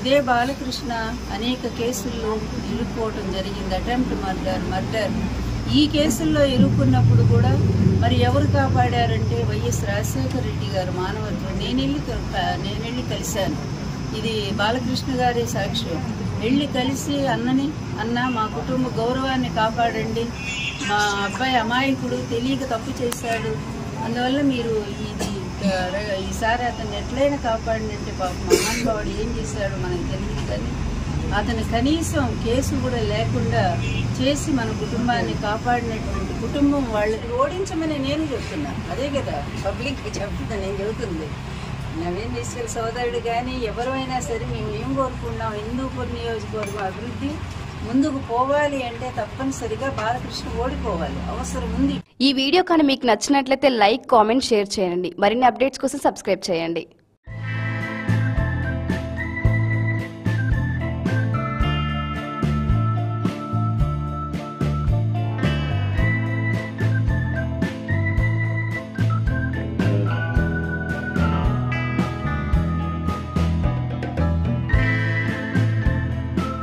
ఇదే బాలకృష్ణ అనేక కేసుల్లో ఇరుక్కోవటం జరిగింది, అటెంప్ట్ మర్డర్. ఈ కేసుల్లో ఇరుక్కున్నప్పుడు కూడా మరి ఎవరు కాపాడారంటే వైఎస్ రాజశేఖర రెడ్డి గారు మానవత్వం. నేనెళ్ళి కలిశాను, ఇది బాలకృష్ణ గారి సాక్ష్యం. వెళ్ళి కలిసి అన్న మా కుటుంబ గౌరవాన్ని కాపాడండి, మా అబ్బాయి అమాయకుడు తెలియక తప్పు చేశాడు, అందువల్ల మీరు ఈసారి అతన్ని ఎట్లయినా కాపాడండి అంటే పాపం మహానుభావుడు ఏం చేశాడు మనకు తెలియదు, కానీ అతను కనీసం కేసు కూడా లేకుండా చేసి మన కుటుంబాన్ని కాపాడినటువంటి కుటుంబం వాళ్ళని ఓడించమని నేను చెప్తున్నా. అదే కదా పబ్లిక్కి చెప్తున్నా, నేను చెబుతుంది. నవీన్ మిశ్రా సోదరుడు కానీ ఎవరైనా సరే మేము ఏం కోరుకున్నాం, హిందూపూర్ నియోజకవర్గం అభివృద్ధి ముందుకు పోవాలి అంటే తప్పనిసరిగా బాలకృష్ణ ఓడిపోవాలి, అవసరం ఉంది. ఈ వీడియో కానీ మీకు నచ్చినట్లయితే లైక్, కామెంట్, షేర్ చేయండి. మరిన్ని అప్డేట్స్ కోసం సబ్స్క్రైబ్ చేయండి.